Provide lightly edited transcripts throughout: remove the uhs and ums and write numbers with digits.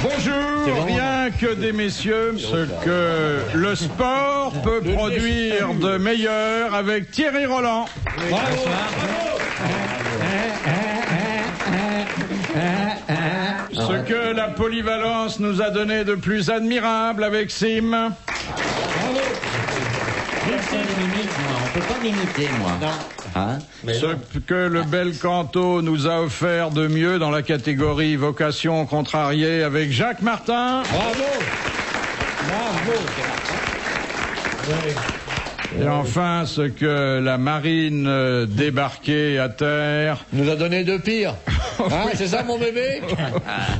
Bonjour, rien que des messieurs, ce que le sport peut produire de meilleur avec Thierry Roland. Ce que la polyvalence nous a donné de plus admirable avec Sim. On peut pas m'imiter, moi. Hein? Ce que le bel canto nous a offert de mieux dans la catégorie vocation contrariée avec Jacques Martin. Bravo. Oui. Et enfin, ce que la marine débarquée à terre nous a donné de pire. Hein, oui. C'est ça, mon bébé?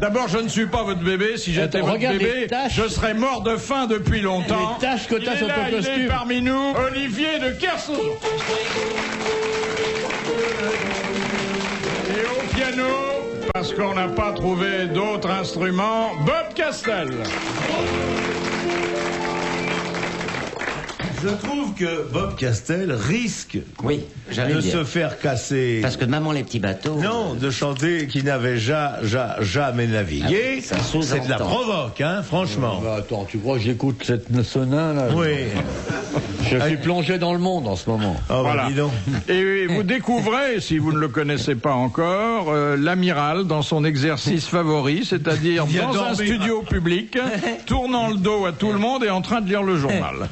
D'abord, je ne suis pas votre bébé. Si j'étais votre bébé, je serais mort de faim depuis longtemps. Les taches que t'as sur ton costume. Il est parmi nous, Olivier de Kersauzon. Et au piano, parce qu'on n'a pas trouvé d'autres instruments, Bob Castel. Je trouve que Bob Castel risque de se faire casser. Parce que maman les petits bateaux. Non, de chanter qui n'avait jamais navigué. Ah, c'est de la provoque, hein, franchement. Bah, attends, tu crois que j'écoute ce nain là? Oui. Je suis plongé dans le monde en ce moment. Oh, voilà. Bah, dis donc. Et vous découvrez, si vous ne le connaissez pas encore, l'amiral dans son exercice favori, c'est-à-dire dans un studio public, tournant le dos à tout le monde et en train de lire le journal.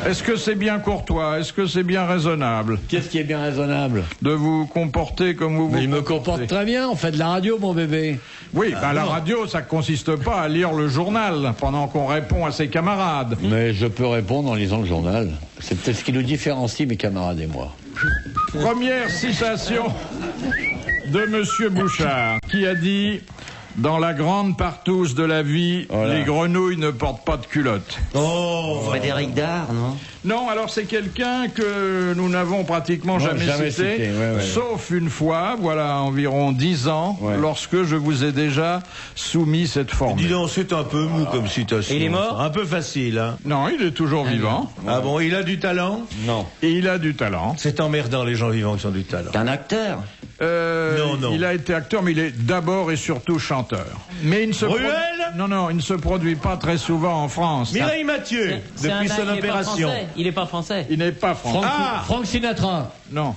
Est-ce que c'est bien courtois? Est-ce que c'est bien raisonnable? Qu'est-ce qui est bien raisonnable? De vous comporter comme vous Mais il me comporte très bien, on fait de la radio, mon bébé. Oui, la radio, ça consiste pas à lire le journal pendant qu'on répond à ses camarades. Mais je peux répondre en lisant le journal. C'est peut-être ce qui nous différencie, mes camarades et moi. Première citation de Monsieur Bouchard, qui a dit... Dans la grande partouze de la vie, les grenouilles ne portent pas de culotte. Oh, Frédéric Dard, non? Non, alors c'est quelqu'un que nous n'avons pratiquement jamais cité, sauf une fois, voilà environ 10 ans, lorsque je vous ai déjà soumis cette formule. Dis donc, c'est un peu mou comme citation. Il est mort? Un peu facile, hein? Non, il est toujours vivant. Ah bon, il a du talent? Non. Et il a du talent. C'est emmerdant, les gens vivants qui ont du talent. T'es un acteur? Non. Il a été acteur, mais il est d'abord et surtout chanteur. Mais il ne se il ne se produit pas très souvent en France. Mireille Mathieu, depuis son opération. Il n'est pas français. Il n'est pas français. Frank Sinatra. Non.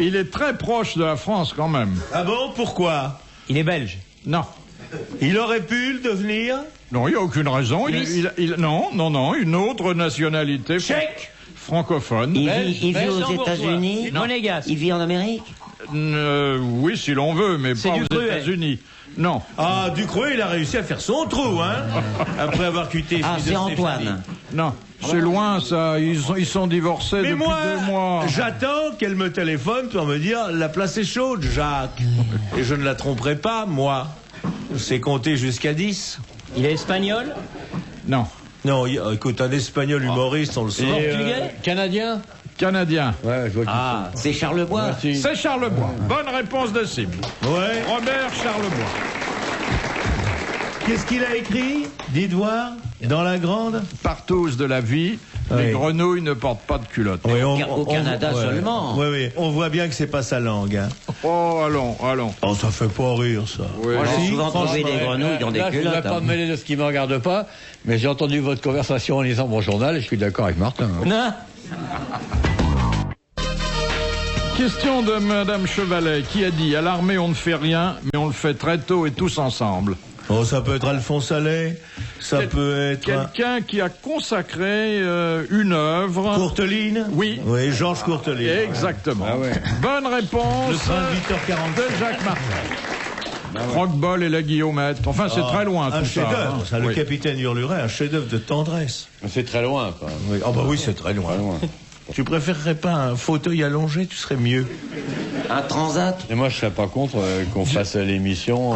Il est très proche de la France quand même. Ah bon, pourquoi? Il est belge. Non. Il aurait pu le devenir? Non, il n'y a aucune raison. Non, une autre nationalité. Tchèque. Francophone. Il vit aux États-Unis? Monégasque. Il vit en Amérique? Oui, si l'on veut, mais pas aux États-Unis. Non. Ah, Ducreux, il a réussi à faire son trou, hein? Après avoir quitté. Ah, c'est Antoine. Non, c'est loin, ça. Ils sont divorcés depuis 2 mois. J'attends qu'elle me téléphone pour me dire la place est chaude, Jacques. Et je ne la tromperai pas, moi. Je sais compter jusqu'à 10. Il est espagnol? Non. Non, écoute, un espagnol humoriste, on le sait. Canadien? Canadien. Ouais, je vois qui C'est Charlebois. C'est Charlebois. Bonne réponse de Sim. Ouais. Robert Charlebois. Qu'est-ce qu'il a écrit? Dites voir. Dans la grande Partouze de la vie, les grenouilles ne portent pas de culotte. Oui, Au Canada seulement. Oui. On voit bien que c'est pas sa langue. Hein. Oh, allons. Oh, ça fait pas rire, ça. Oui. Moi, j'ai souvent trouvé des grenouilles dans des là, culottes. Je ne voudrais pas me mêler de ce qui ne me regarde pas, mais j'ai entendu votre conversation en lisant mon journal et je suis d'accord avec Martin. Non. Question de Madame Chevalet qui a dit: à l'armée on ne fait rien, mais on le fait très tôt et tous ensemble. Oh, ça peut être Alphonse Allais, ça peut être... Quelqu'un qui a consacré une œuvre... Courteline? Oui. Oui, Georges Courteline. Exactement. Bonne réponse Le train de 8h40 de Jacques Martin. Croque-bol et la Guillaumette. Enfin, c'est très loin, un tout ça. chef-d'œuvre, ça, le capitaine Hurluret, un chef-d'œuvre de tendresse. C'est très loin, quoi. Oui. Oh, bah oui, c'est très loin. Tu préférerais pas un fauteuil allongé, tu serais mieux. Un transat? Et moi, je serais pas contre qu'on fasse l'émission...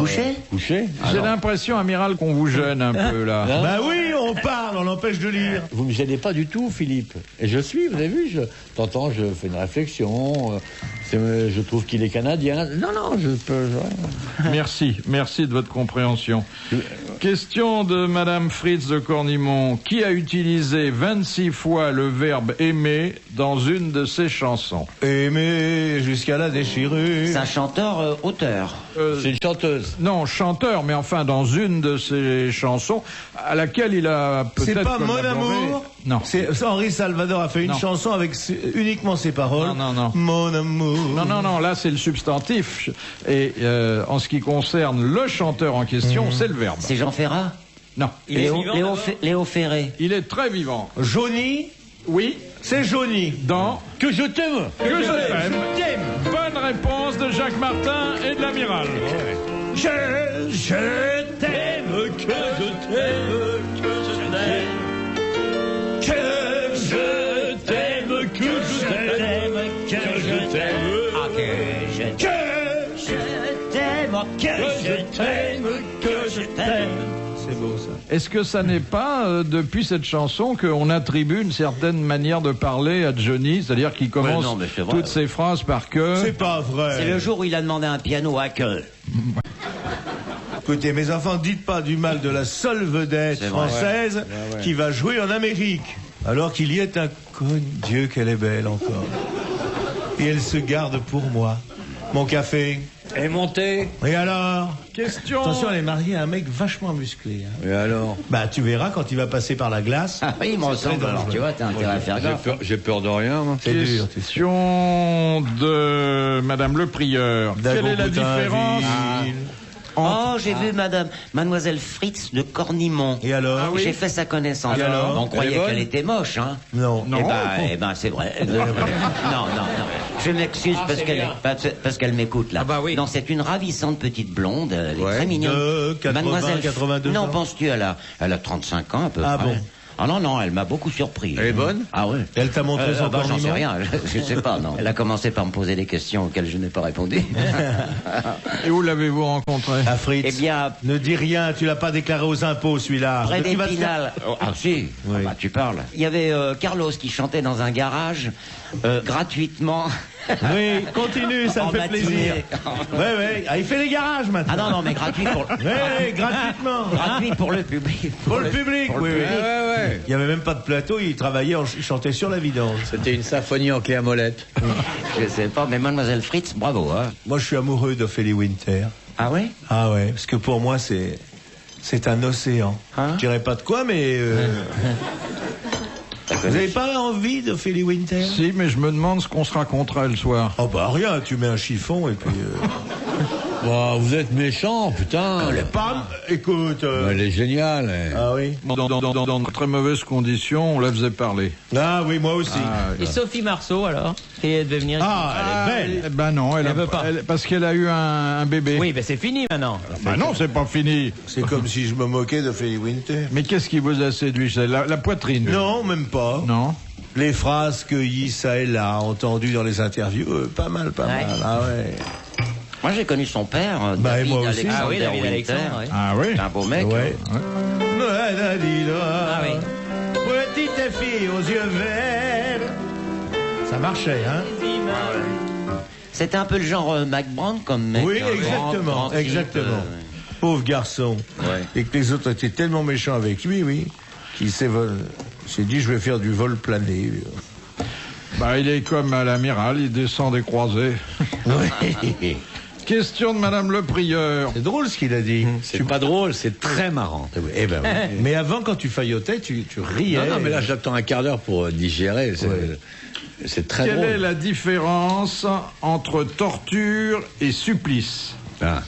Couché? J'ai l'impression, amiral, qu'on vous gêne un peu, là. Bah oui, on parle, on l'empêche de lire. Vous me gênez pas du tout, Philippe. Et je suis, vous avez vu, t'entends, je fais une réflexion, je trouve qu'il est canadien. Non, je peux... Merci de votre compréhension. Question de Madame Fritz de Cornimont. Qui a utilisé 26 fois le verbe aimer dans une de ses chansons? Aimer jusqu'à la déchirure. C'est un chanteur auteur. C'est une chanteuse. Non, chanteur, mais enfin dans une de ses chansons à laquelle il a peut-être C'est pas Mon collaboré. Amour. Non. Henri Salvador a fait une Non. chanson avec uniquement ses paroles. Non. Mon amour. Non, là c'est le substantif. Et en ce qui concerne le chanteur en question, c'est le verbe. C'est Jean Ferrat? Non. Léo Ferré. Il est très vivant. Johnny. Oui, C'est Johnny. dans Que je t'aime. Que je t'aime. Bonne réponse de Jacques Martin et de l'amiral. Je t'aime, que je t'aime, que je t'aime. Que je t'aime, que je t'aime, que je t'aime. Ah, que je t'aime, que je t'aime. C'est beau ça. Est-ce que ça n'est pas, depuis cette chanson, qu'on attribue une certaine manière de parler à Johnny, c'est-à-dire qu'il commence non, mais c'est vrai. toutes ses phrases par que... C'est pas vrai. C'est le jour où il a demandé un piano à queue. Écoutez, mes enfants, dites pas du mal de la seule vedette C'est vrai. française qui va jouer en Amérique. Alors qu'il y est un con. Dieu, qu'elle est belle encore. Et elle se garde pour moi. Mon café. Et montée. Et alors? Question... Attention, elle est mariée à un mec vachement musclé. Hein. Et alors? Bah, tu verras quand il va passer par la glace. Ah oui, il me C'est très ressemble, alors dangereux. tu vois, t'as intérêt à faire gaffe. J'ai peur de rien, moi. C'est dur, c'est sûr. Question de Madame Le Prieur. Quelle est la différence Oh, j'ai vu Mademoiselle Fritz de Cornimont. Et alors? J'ai fait sa connaissance. Et alors? On croyait Elle est bonne qu'elle était moche, hein. Non. Non. Eh ben, c'est vrai. Non. Je m'excuse parce qu'elle m'écoute là. Ah bah oui. Non, c'est une ravissante petite blonde. Elle est Ouais. très mignonne. De 80, 82 Non, ans. penses-tu, elle a 35 ans à peu Ah près. bon? Ah non, elle m'a beaucoup surpris. Elle est bonne? Ah ouais. Elle t'a montré son J'en sais corniment? rien, je sais pas, non. Elle a commencé par me poser des questions auxquelles je n'ai pas répondu. Et où l'avez-vous rencontré? Ah, Fritz. Eh bien, Ne dis rien, tu l'as pas déclaré aux impôts, celui-là. près Tu vas te faire- d'Épinal. Ah si, Oui. Ah bah, tu parles. Il y avait Carlos qui chantait dans un garage gratuitement. Oui, continue, ça me En fait matinée. plaisir. Ouais. Ah, il fait les garages maintenant. Ah non, mais gratuit pour, Ouais, gratuitement. gratuit pour le public. Pour le public, pour le oui, oui. public. Ouais. Il n'y avait même pas de plateau, il travaillait, il chantait sur la vidange. C'était une symphonie en clé à molette. Je sais pas, mais Mademoiselle Fritz, bravo. Hein. Moi, je suis amoureux d'Ophélie Winter. Ah ouais? Ah ouais, parce que pour moi, c'est un océan. Hein? Je dirais pas de quoi, mais... Vous n'avez pas envie d'Ophélie Winter? Si, mais je me demande ce qu'on se racontera le soir. Oh bah rien, tu mets un chiffon et puis... Bah, vous êtes méchant, putain. Pam, écoute... Bah, elle est géniale. Elle. Ah oui? Dans de très mauvaises conditions, on la faisait parler. Ah oui, moi aussi. Et Sophie Marceau, alors? Et elle devait venir. Ah, elle est belle. Eh ben non, elle veut pas. parce qu'elle a eu un bébé. Oui, ben c'est fini maintenant. Ben non, c'est pas fini. C'est comme si je me moquais d'Ophélie Winter. Mais qu'est-ce qui vous a séduit? C'est la poitrine. Non, même pas. Non. Les phrases cueillies ça et là, entendues dans les interviews, pas mal. Ouais. Ah ouais. Moi, j'ai connu son père, Bah, et David moi aussi. Alexander Ah oui, David Winter. Alexandre, ouais. Ah oui. C'est un beau mec. Ouais. Ah oui. Petite fille aux yeux verts. Ça marchait, hein? C'était un peu le genre Mac Brown comme mec. Oui, hein, grand type, exactement. Pauvre garçon. Ouais. Et que les autres étaient tellement méchants avec lui, oui, qu'il s'est dit, je vais faire du vol plané. Bah, il est comme à l'amiral, il descend des croisées. Oui. Question de Madame Le Prieur. C'est drôle ce qu'il a dit. C'est pas drôle, c'est très marrant. Eh ben, oui. Mais avant, quand tu faillotais, tu riais. Non, mais là, j'attends un quart d'heure pour digérer. C'est très Quelle drôle. est la différence entre torture et supplice? Ah.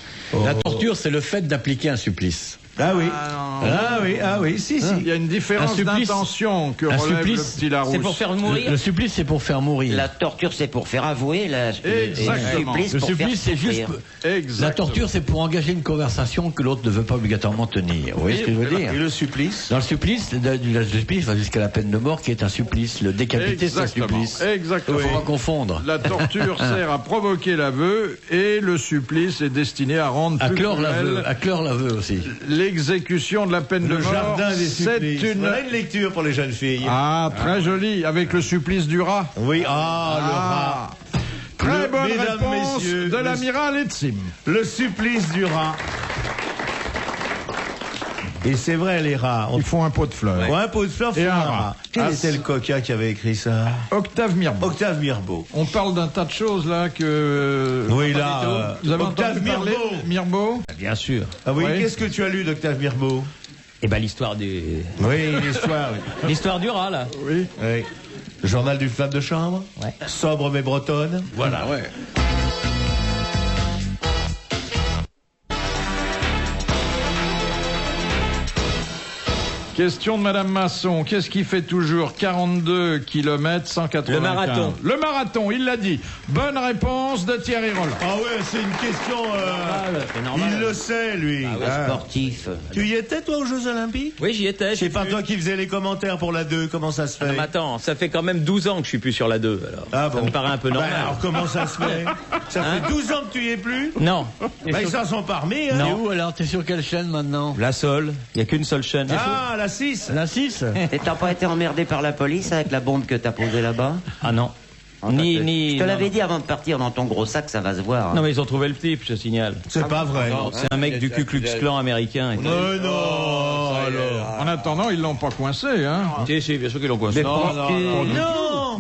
La torture, c'est le fait d'appliquer un supplice. Ah oui. Ah non. Si. Il y a une différence Un supplice. d'intention que Un relève supplice, le petit Larousse. C'est pour faire mourir. Le supplice, c'est pour faire mourir. La torture, c'est pour faire avouer. Et Exactement. le supplice, Le pour supplice, faire c'est juste. souffrir. Exactement. La torture, c'est pour engager une conversation que l'autre ne veut pas obligatoirement tenir. Vous voyez ce que je veux dire? Et le supplice. Dans le supplice, le supplice va jusqu'à la peine de mort, qui est un supplice. Le décapité, c'est un supplice. Exactement. Il faut pas confondre. La torture sert à provoquer l'aveu et le supplice est destiné à rendre À plus clore cruel l'aveu. À clore l'aveu aussi. l'exécution de la peine de Le mort. jardin des C'est supplices. une... Voilà une lecture pour les jeunes filles. Ah, très joli, avec le supplice du rat. Oui, le rat. Très Le- bonne mesdames, réponse messieurs, de le- l'amiral Etzim. Le supplice du rat. Et c'est vrai, les rats. Ils font un pot de fleurs. Ouais, un pot de fleurs, Et font un un rat. rat. Quel était le coquin qui avait écrit ça? Octave Mirbeau. Octave Mirbeau. On parle d'un tas de choses là que. Oui, là, Vous avez Octave entendu parler Mirbeau. de Mirbeau? Bien sûr. Ah oui, Ouais. qu'est-ce que tu as lu d'Octave Mirbeau? Eh ben l'histoire du... Oui, l'histoire, oui. L'histoire du rat, là. Oui. Oui. Le journal d'une femme de chambre. Ouais. Sobre mais bretonne. Voilà, ouais. Question de Madame Masson. Qu'est-ce qui fait toujours 42 km 195? Le marathon. Le marathon, il l'a dit. Bonne réponse de Thierry Roland. Ah ouais, c'est une question... C'est normal. il le sait, lui. Ah ouais, Ah. sportif. Tu y étais, toi, aux Jeux Olympiques? Oui, j'y étais. C'est pas toi qui faisais les commentaires pour la 2, comment ça se fait? Mais attends, ça fait quand même 12 ans que je suis plus sur la 2, alors. Ah Ça bon. me paraît un peu Bah, normal. alors comment ça se fait? Ça Hein fait 12 ans que tu y es plus? Non. Bah, ils s'en sont pas remis, hein? Et où alors? T'es sur quelle chaîne maintenant? La seule. Il n'y a qu'une seule chaîne. Ah, la 6. La 6? Et t'as pas été emmerdé par la police avec la bombe que t'as posée là-bas? Ah non. Je te non, l'avais non. dit avant de partir dans ton gros sac, ça va se voir. Non, mais ils ont trouvé le type, je te signale. C'est pas vrai. C'est un mec du Ku Klux Klan américain. et tout. Non, alors. En attendant, ils l'ont pas coincé, hein? Si, bien sûr qu'ils l'ont coincé. Non.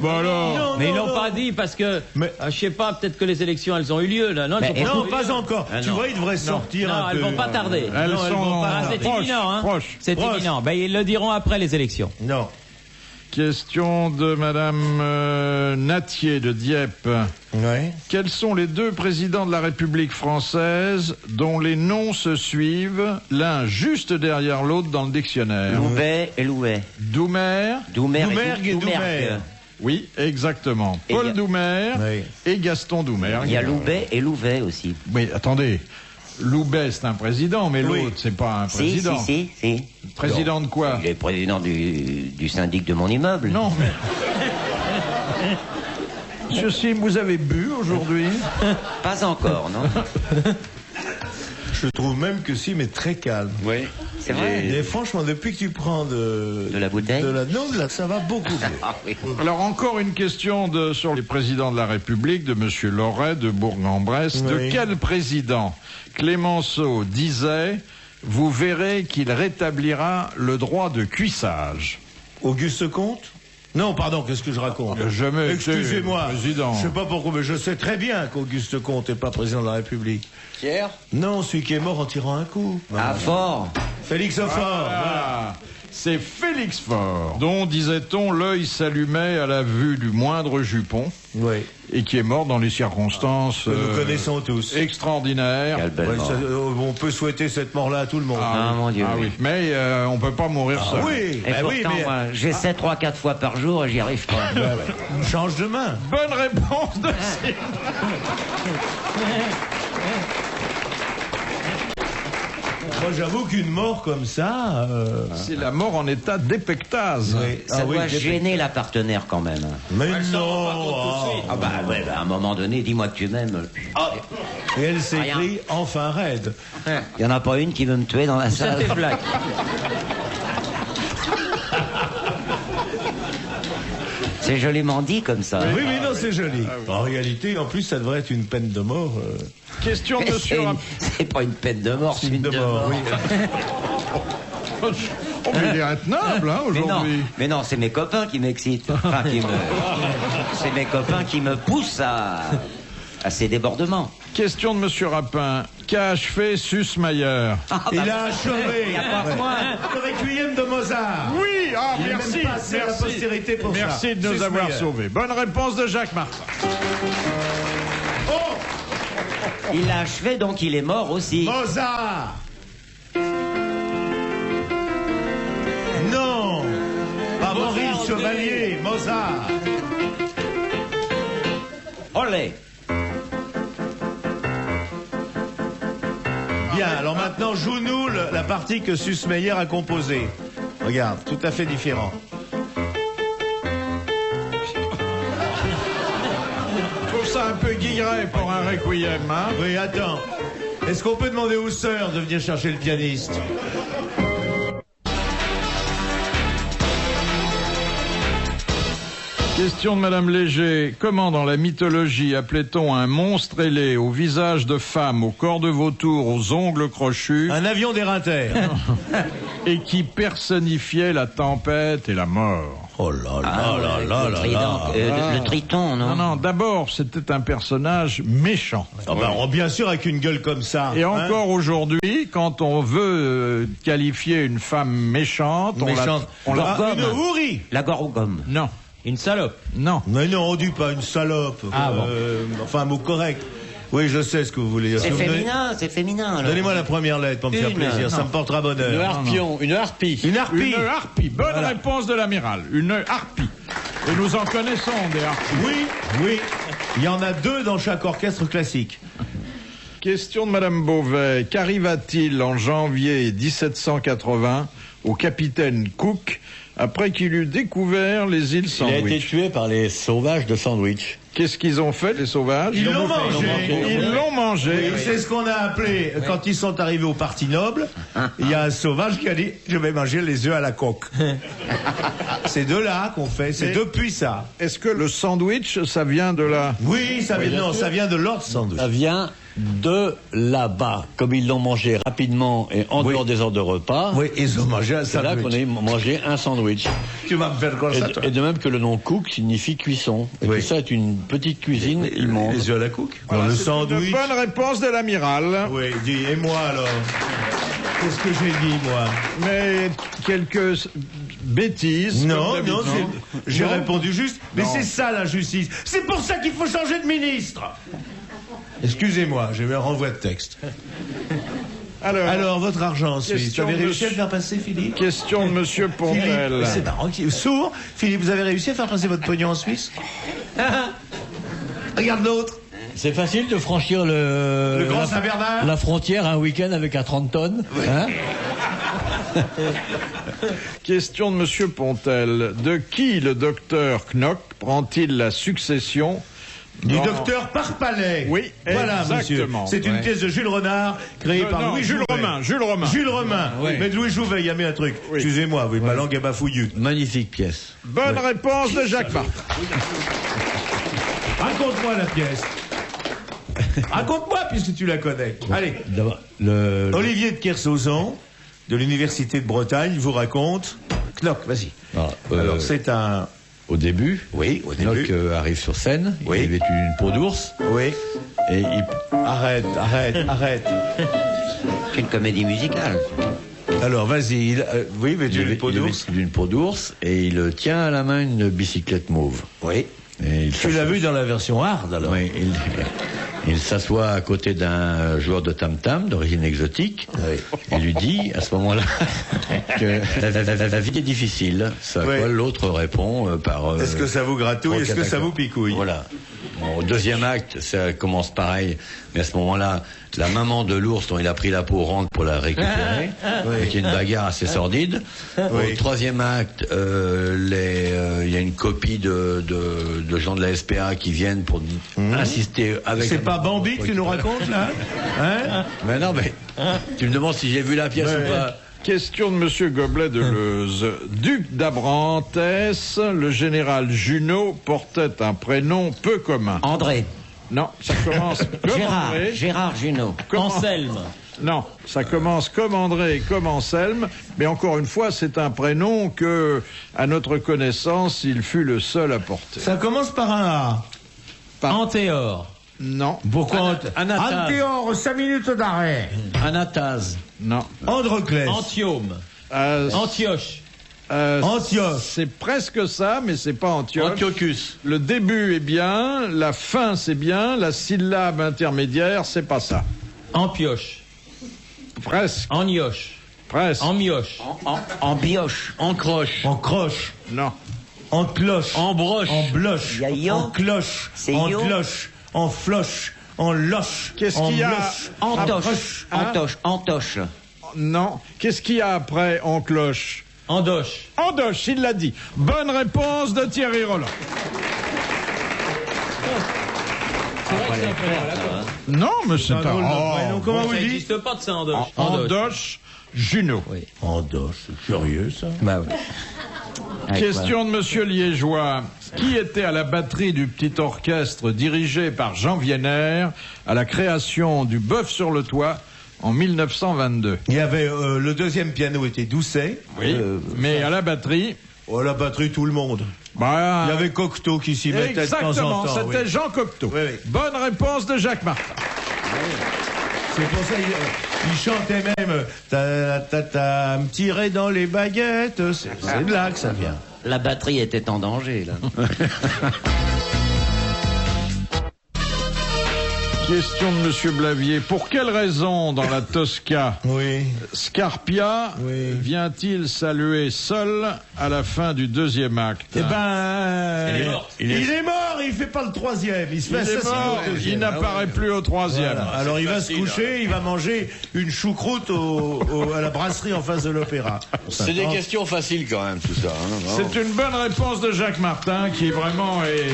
Bah alors. Non, Mais ils non, l'ont non. pas dit parce que, Mais- je sais pas, peut-être que les élections, elles ont eu lieu, là. Non, Mais- elles ont Non, eu pas lieu. encore. Ah, Tu non. vois, il devrait sortir Non, un elles peu. vont pas tarder. Elles Non, elles sont vont pas Ah, c'est proches, imminent, hein. proches. C'est Proches. imminent. Ben, ils le diront après les élections. Non. Question de Madame Natier de Dieppe. Ouais. Quels sont les deux présidents de la République française dont les noms se suivent, l'un juste derrière l'autre dans le dictionnaire? Louvet et Louvet. Doumer. Doumergue et Doumergue. Doumergue. Oui, exactement. Et Paul il y a- Doumer Oui. et Gaston Doumer. Il y a Louvet et Louvet aussi. Mais attendez, Loubet c'est un président, mais Oui. l'autre c'est pas un Si, président. si. Président de quoi? Il est président du syndic de mon immeuble. Non, mais... Monsieur Sim, vous avez bu aujourd'hui? Pas encore, non? Je trouve même que Sim est très calme. Oui. C'est vrai. Et franchement, depuis que tu prends de la bouteille non, de la, ça va beaucoup mieux. Ah oui. Alors encore une question sur les présidents de la République, de Monsieur Loret de Bourg-en-Bresse. Oui. De quel président Clémenceau disait « Vous verrez qu'il rétablira le droit de cuissage Auguste Comte? Non, pardon, qu'est-ce que je raconte? Jamais été Excusez-moi. président. Je sais pas pourquoi, mais je sais très bien qu'Auguste Comte n'est pas président de la République. Pierre? Non, celui qui est mort en tirant un coup. Ah, fort. Félix Faure. Voilà. Ah, c'est Félix Faure, dont, disait-on, l'œil s'allumait à la vue du moindre jupon, Oui. et qui est mort dans les circonstances Que nous connaissons tous. extraordinaires. Quelle belle Ouais, mort. on peut souhaiter cette mort-là à tout le monde. Ah, mon Dieu, Ah oui. oui. Mais on peut pas mourir seul. oui, Et bah oui, pourtant, mais moi, j'essaie 3-4 fois par jour et j'y arrive pas. change de main. Bonne réponse de Cyril. Moi, j'avoue qu'une mort comme ça. C'est la mort en état d'épectase. Oui. Ça Ah oui, doit j'ai- gêner la partenaire quand même. Mais non. Ah bah ouais, bah, à un moment donné, dis-moi que tu m'aimes. Et elle s'écrit enfin raide. Il y en a pas une qui veut me tuer dans la Ça salle. fait blague. C'est joliment dit comme ça. Oui, mais non, c'est joli. En réalité, en plus, ça devrait être une peine de mort. Question de Mais Monsieur c'est pas une peine de mort, c'est une de de mort, mort. On peut dire être noble, hein, aujourd'hui. Mais non, c'est mes copains qui m'excitent. Enfin, c'est mes copains qui me poussent à ces débordements. Question de Monsieur Rapin. Qu'a achevé Sussmayer? Il a achevé le requiem de Mozart. Oui, ah, Il est merci. même passé à la postérité pour ça. Merci de nous avoir Sussmayer. sauvés. Bonne réponse de Jacques Martin. Il l'a achevé, donc il est mort aussi. Mozart. Non, pas Maurice Chevalier, Mozart. Olé. Bien, alors maintenant, joue-nous la partie que Sussmayer a composée. Regarde, tout à fait différent. Je trouve ça un peu guilleret pour un requiem, hein. Oui, attends. Est-ce qu'on peut demander aux sœurs de venir chercher le pianiste? Question de Madame Léger. Comment dans la mythologie appelait-on un monstre ailé au visage de femme, au corps de vautour, aux ongles crochus Un avion d'éreinter. et qui personnifiait la tempête et la mort? Oh là Ah, le triton, non? Non, d'abord, c'était un personnage méchant. Bien sûr, avec une gueule comme ça. Et encore aujourd'hui, quand on veut qualifier une femme méchante, on la une hourie. La Gorgome. Non, Une salope. non. Mais non, on dit pas une salope. Enfin, un mot correct. Oui, je sais ce que vous voulez dire. C'est Si vous féminin, c'est féminin. alors. Donnez-moi la première lettre pour me faire Une. plaisir, ça me portera bonheur. Une harpie. Une harpie. Une harpie. Bonne réponse de l'amiral. Une harpie. Et nous en connaissons des harpies. Oui. Il y en a 2 dans chaque orchestre classique. Question de Madame Beauvais. Qu'arriva-t-il en janvier 1780 au capitaine Cook après qu'il eut découvert les îles Il a été Sandwich? tué par les sauvages de Sandwich. Qu'est-ce qu'ils ont fait, les sauvages? Ils l'ont mangé. Ils l'ont mangé. Oui, c'est ce qu'on a appelé, quand ils sont arrivés au Parti Noble, il y a un sauvage qui a dit « Je vais manger les œufs à la coque ». C'est de là qu'on fait, c'est depuis ça. Est-ce que le sandwich, ça vient de là? Oui, ça vient de Lord Sandwich. Ça vient de là-bas. Comme ils l'ont mangé rapidement et en dehors des heures de repas, Oui, ils ont mangé un c'est là qu'on sandwich. a mangé un sandwich. Tu vas me faire comme ça, toi. Et de même que le nom cook signifie cuisson. Et Oui. tout ça est une petite cuisine immonde. Les œufs à la coque. Voilà, le c'est sandwich. une bonne réponse de l'amiral. Oui, dis, et moi alors? Qu'est-ce que j'ai dit, moi? Mais quelques bêtises. Non, comme non, d'habitude. j'ai Non. répondu juste. Mais Non. c'est ça la justice. C'est pour ça qu'il faut changer de ministre. Excusez-moi, j'ai eu un renvoi de texte. Alors, votre argent en Suisse, vous Question avez de réussi à le monsieur- faire passer, Philippe? Question de Monsieur Pontel. Philippe, c'est marrant. Sourd, Philippe, vous avez réussi à faire passer votre pognon en Suisse? Regarde l'autre. C'est facile de franchir Le Grand Saint-Bernard. la frontière un week-end avec un 30 tonnes. Hein. Question de Monsieur Pontel. De qui le docteur Knock prend-il la succession Du dans- docteur Parpalais. Oui, voilà, exactement. monsieur. C'est une pièce de Jules Renard créée par non, Louis Jules Jouvet. Romain, Jules Romain. Jules Romain. Ouais. Mais de Louis Jouvet, il y a mis un truc. Oui. Excusez-moi, oui, ma langue est bafouillue. Magnifique pièce. Bonne réponse de Jacques Martin. Raconte-moi la pièce. Raconte-moi, puisque tu la connais. Allez. D'abord, Olivier de Kersauzon, de l'Université de Bretagne, vous raconte. Knock, vas-y. Alors, c'est un... Au début, Oui, au Knock début. arrive sur scène, Oui. il est vêtu d'une peau d'ours, Oui. et il... Arrête. C'est une comédie musicale. Alors, vas-y. Oui, mais il tu est es peau il est d'ours. vêtu d'une peau d'ours, et il tient à la main une bicyclette mauve. Oui. Et il Tu l'as vu dans la version hard, alors? Oui, il s'assoit à côté d'un joueur de tam-tam d'origine exotique et lui dit à ce moment-là que la vie est difficile. Ce à Oui. quoi l'autre répond par... Est-ce que ça vous gratouille? Est-ce que ça vous picouille? Voilà. Bon, au deuxième acte, ça commence pareil, mais à ce moment-là, la maman de l'ours dont il a pris la peau rentre pour la récupérer, avec une bagarre assez sordide. Oui. Au troisième acte, il y a une copie de gens de la SPA qui viennent pour insister avec... C'est pas Bambi que tu nous racontes, là? Hein? Mais non, mais tu me demandes si j'ai vu la pièce ou pas. Question de Monsieur Goblet de Leuze. Duc d'Abrantès, le général Junot portait un prénom peu commun. André. Non, ça commence comme André. Gérard Junot. Comment- Anselme. Non, ça commence comme André et comme Anselme, mais encore une fois, c'est un prénom que, à notre connaissance, il fut le seul à porter. Ça commence par un A. Antéor. Non, Pourquoi Anatase. Antéor, 5 minutes d'arrêt. Anatase. non. Androclès. Antiome. Antioche. Antioche. C'est presque ça, mais c'est pas Antioche. Antiochus. Le début est bien, la fin c'est bien, la syllabe intermédiaire c'est pas ça. Empioche. Presque, Enioche. presque. Emmioche. En bioche. Encroche. En croche. Non. En cloche. En broche. En bloche. Y a yo. En cloche. C'est En yo. cloche. En floche. En loche. Qu'est-ce en qu'il y a bloche. Antoche. Hein Antoche. Antoche. Non. Qu'est-ce qu'il y a après en cloche? Andoche. Andoche, il l'a dit. Bonne réponse de Thierry Roland. C'est vrai que c'est un prénom à la con. Non, mais c'est Un drôle de un... prénom. Comment Bon, vous ça dites? n'existe pas de ça, Andoche. Andoche Junot. Andoche, c'est curieux ça. Bah oui. Question de Monsieur Liégeois. Qui était à la batterie du petit orchestre dirigé par Jean Vienner à la création du Bœuf sur le toit en 1922? Il y avait le deuxième piano était Doucet. Oui, mais à la batterie... Oh, la batterie, tout le monde. Bah, il y avait Cocteau qui s'y mettait de temps en temps. Exactement, c'était Jean Cocteau. Oui, oui. Bonne réponse de Jacques Martin. C'est pour ça il chantait même ta me tirait dans les baguettes. C'est de là que ça vient. La batterie était en danger, là. Question de Monsieur Blavier. Pour quelle raison, dans la Tosca, Scarpia vient-il saluer seul à la fin du deuxième acte? Eh ben, il est mort, il fait pas le troisième. Il se fait assassiner. Il n'apparaît plus au troisième. Voilà. Alors il va se coucher, il va manger une choucroute à la brasserie en face de l'opéra. C'est des questions faciles quand même, tout ça. Hein, c'est une bonne réponse de Jacques Martin qui vraiment est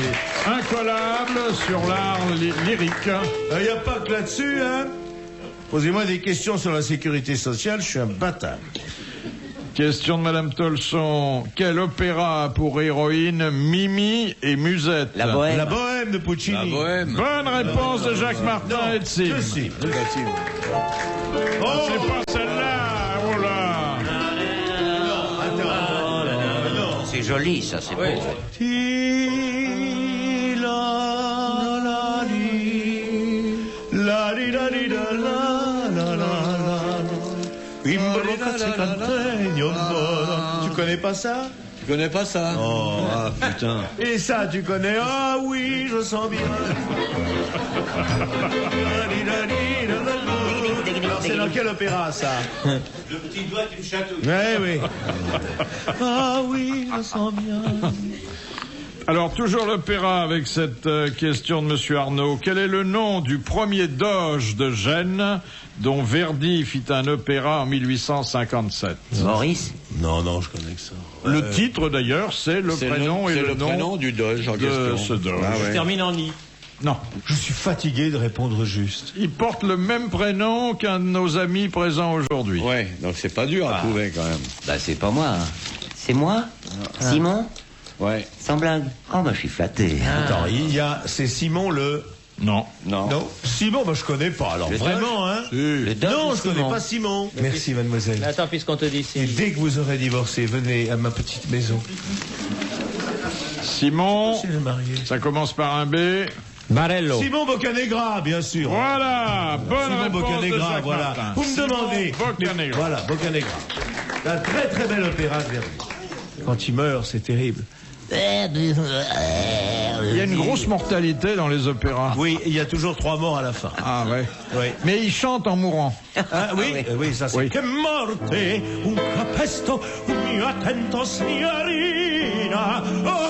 incollable sur l'art lyrique. Il n'y a pas que là-dessus, hein. Posez-moi des questions sur la sécurité sociale, je suis un bâtard. Question de Madame Tolson. Quel opéra a pour héroïne Mimi et Musette? La Bohème. La Bohème de Puccini. La Bohème. Bonne réponse de Jacques Martin et de Sim. Oh, c'est pas celle-là. Oh là. Attends. C'est joli, ça, c'est beau. Tu connais pas ça? Tu connais pas ça? Oh, ah, putain. Et ça, tu connais? Ah oui, je sens bien. Alors, c'est dans quel opéra, ça? Le petit doigt qui me chatouille. Oui. Ah oui, je sens bien. Alors, toujours l'opéra avec cette question de Monsieur Arnaud. Quel est le nom du premier doge de Gênes dont Verdi fit un opéra en 1857? Maurice? Non, je connais que ça. Le titre, d'ailleurs, c'est le prénom et le nom prénom du doge en de question. ce doge. Ah, ouais. Je termine en I. Non. Je suis fatigué de répondre juste. Il porte le même prénom qu'un de nos amis présents aujourd'hui. Ouais, donc c'est pas dur à trouver quand même. Bah, c'est pas moi. Hein. C'est moi? Simon? Ouais. Sans blague. Oh, bah, je suis flatté. Attends, c'est Simon le... Non. Simon, je connais pas, alors. Vraiment, hein? Le doge Non, de je connais Simon. pas Simon. Merci, mademoiselle. Attends, puisqu'on te dit Et si. dès que vous aurez divorcé, venez à ma petite maison. Simon, C'est le marié. ça commence par un B. Barello. Simon Boccanegra, bien sûr. Voilà, bonne Simon réponse Boccanegra, de Jacques voilà. Martin. Vous me Simon demandez. Boccanegra. Voilà, Boccanegra. Un très très bel opéra de Verdi. Quand il meurt, c'est terrible. Il y a une grosse mortalité dans les opéras. Oui, il y a toujours 3 morts à la fin. Ah ouais. Oui. Mais il chante en mourant. Ah, oui, oui, ça c'est. Oui. Que morte, un capesto, un mio attento signorina. Morte.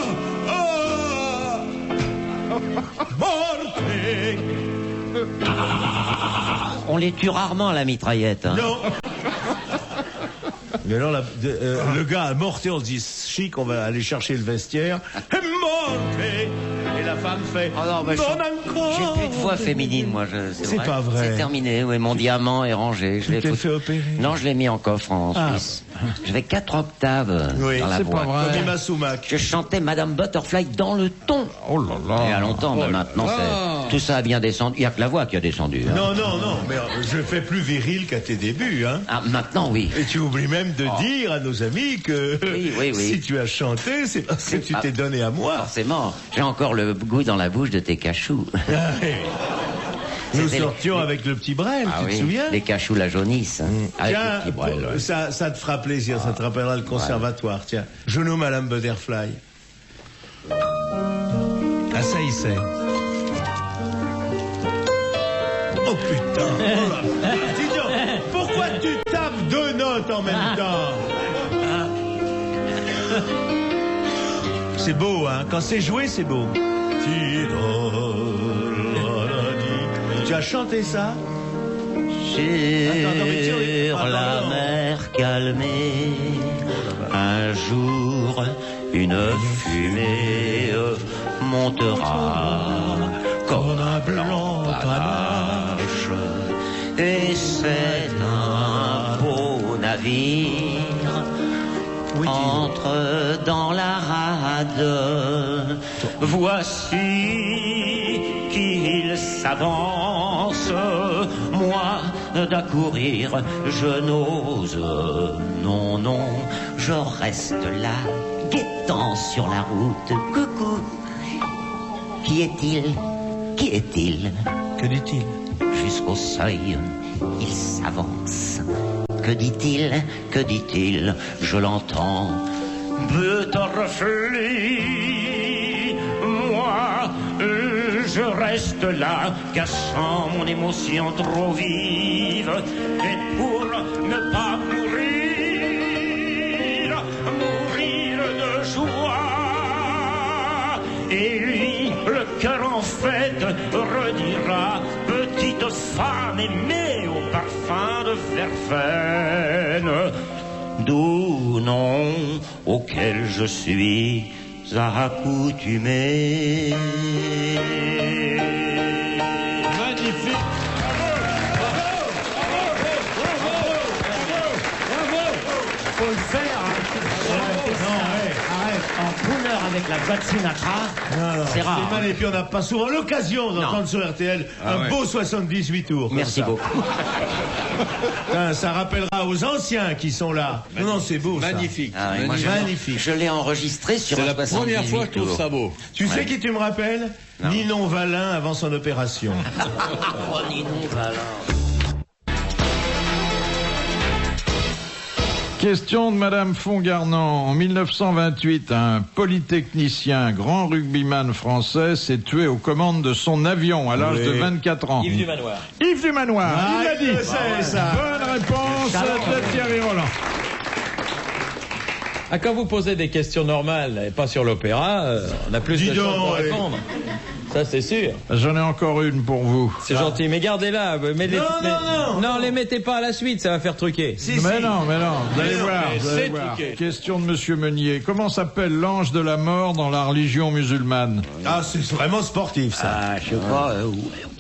On les tue rarement à la mitraillette. Hein. Non. Mais alors, le gars a morté, on se dit chic, on va aller chercher le vestiaire. Morte. Et la femme fait. Oh non, bah, j'ai plus de voix féminine, moi. C'est pas vrai. C'est terminé. Oui, mon diamant est rangé. Tu t'es fait opérer? Non, je l'ai mis en coffre en Suisse. J'avais 4 octaves dans la c'est voix. pas vrai. Comme Emma Sumac. Je chantais Madame Butterfly dans le ton. Oh là là. Il y a longtemps, mais maintenant, tout ça a bien descendu. Il n'y a que la voix qui a descendu. Hein. Non, mais je fais plus viril qu'à tes débuts, hein. Ah, maintenant, oui. Et tu oublies même de dire à nos amis que Oui. si tu as chanté, c'est parce que tu t'es donné à moi. Forcément. J'ai encore le goût dans la bouche de tes cachous. Nous C'était sortions avec le petit Brel, tu te souviens? Les cachous la jaunisse. Hein. Avec Tiens, le petit Brel, ouais. ça te fera plaisir, ça te rappellera le conservatoire. Tiens, je nomme Madame Butterfly. Ah, ça y c'est. Oh putain! Oh là. Dis donc, pourquoi tu tapes 2 notes en même temps? C'est beau, hein? Quand c'est joué, c'est beau. Tu as chanté ça? Sur la mer calmée, un jour, une fumée montera comme un blanc panache, et c'est un beau navire entre dans la rade. Voici qu'il s'avance. Moi, d'accourir, je n'ose. Non, non, je reste là, guettant sur la route. Coucou. Qui est-il? Qui est-il? Que dit-il? Jusqu'au seuil, il s'avance. Que dit-il? Que dit-il? Je l'entends. Butterfly, moi, je reste là, cachant mon émotion trop vive. Et pour ne pas mourir de joie. Et lui, le cœur en fête, redira: petite femme aimée au parfum de verveine, d'où nom auquel je suis accoutumé. Magnifique. Faut le faire, hein. Arrête, en couleur avec la voix de Sinatra, c'est rare. C'est mal, et puis on n'a pas souvent l'occasion d'entendre sur RTL un beau 78 tours. Merci beaucoup. Ça rappellera aux anciens qui sont là. Non, c'est beau, ça. Magnifique. Ah oui, moi, Magnifique. Je l'ai enregistré sur C'est un la première 78 fois que je trouve tours. ça beau. Tu sais qui tu me rappelles? Ninon Valin avant son opération. Oh, Ninon, voilà. Question de Madame Fongarnant. En 1928, un polytechnicien, grand rugbyman français, s'est tué aux commandes de son avion à l'âge de 24 ans. Yves du Manoir. Yves du Manoir, il l'a dit. C'est ça. Bonne réponse de Thierry Roland. Ah, quand vous posez des questions normales et pas sur l'opéra, on a plus Dis de chances donc, de répondre. Ça, c'est sûr. J'en ai encore une pour vous. C'est gentil, mais gardez-la. Non, les mettez pas à la suite, ça va faire truquer. Mais non, vous allez voir. mais Vous allez c'est voir. truqué. Question de Monsieur Meunier. Comment s'appelle l'ange de la mort dans la religion musulmane? Ah, c'est vraiment sportif, ça. Ah, je sais pas.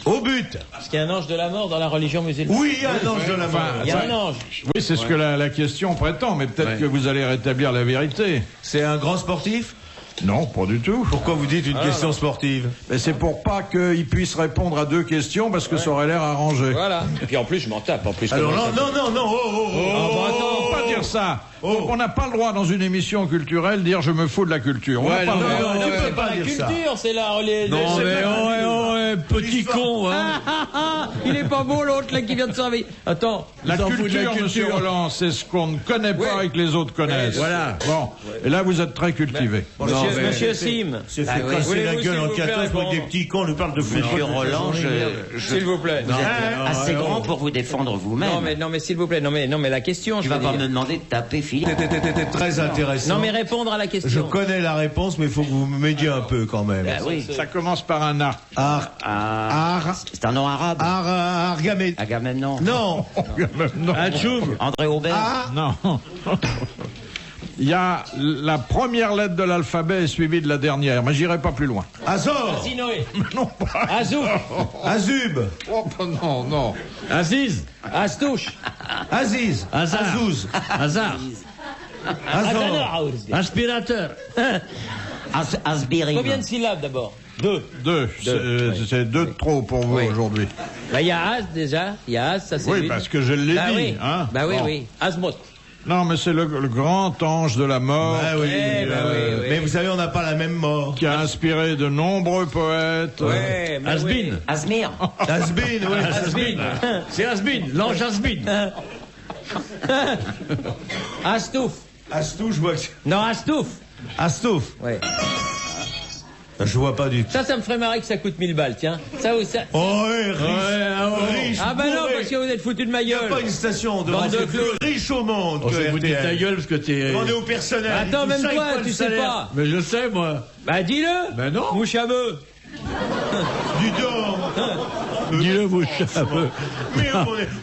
Au but. Parce qu'il y a un ange de la mort dans la religion musulmane. Oui, il y a un ange de la mort. Il y a un ange. Oui, c'est ce que la question prétend, mais peut-être que vous allez rétablir la vérité. C'est un grand sportif? Non, pas du tout. Pourquoi vous dites une question sportive? Mais c'est pour pas qu'il puisse répondre à deux questions parce que ça aurait l'air arrangé. Voilà. Et puis en plus, je m'en tape. En plus, Alors comment ça- non, Attends, pas dire ça. On n'a pas le droit dans une émission culturelle dire je me fous de la culture. On n'a pas le droit. tu peux C'est pas pas la dire ça. culture, c'est la Non, mais petit con, hein. Il est pas beau l'autre là qui vient de servir. Attends. La Ils en foutent de la culture, monsieur culture. Roland, c'est ce qu'on ne connaît pas et que les autres connaissent. Voilà. Bon, et là vous êtes très cultivé. Monsieur Sim. C'est Ah fait oui. casser la Voulez-vous, gueule s'il en vous plaît, 14 pour que des répondre petits cons nous parlent de football. Monsieur Roland, S'il vous plaît. vous êtes assez grand pour vous défendre vous-même. Non mais s'il vous plaît. Non mais la question. Tu je vas veux pas dire. me demander de taper Philippe. C'était très intéressant. Non mais répondre à la question. Je connais la réponse, mais il faut que vous m'aidiez un peu quand même. Ah oui. Ça commence par un A. C'est un nom arabe. Argamé. Agamemnon. Non. Non. André Aubert. Non. Il y a la première lettre de l'alphabet est suivie de la dernière, mais j'irai pas plus loin. Azor. Zinoé. Non, pas. Azou. Azub. Oh, non. Aziz. Astouche. Aziz. Azouz. Hasard. Azor. Aspirateur. Asbiri. Combien de syllabes d'abord? Deux. C'est deux de trop pour vous Oui. aujourd'hui. Bah il y a Az déjà. Il y a Az, ça c'est Oui, une. parce que je l'ai Bah dit. oui. Hein. Bah oui, Bon. oui. Asmoth. Non, mais c'est le grand ange de la mort Ah oui. Eh ben oui. Mais vous savez, on n'a pas la même mort. qui a inspiré de nombreux poètes. Ouais, mais Asbin. oui. Asmir. Asbin, oui. Asbin. C'est Asbin, l'ange Asbin. Astouf. Astou, je vois que... Non, Astouf. Astouf. Ouais. Je vois pas du tout. Ça me ferait marrer que ça coûte 1000 balles, tiens. Ça ou ça. Oh, ouais, riche. Ah bah non, bourré. parce que vous êtes foutu de ma Il n'y a gueule. pas une station de Bande radio de plus clous. riche au monde On que se fout de ta RTL. gueule parce que t'es... Demandez au personnel. Attends, il même touche toi, 5 fois tu le sais salaire. pas. Mais je sais, moi. Bah dis-le. Ben non. Mouche à bœuf. Du dos. Dis-le, bouche à peu. Mais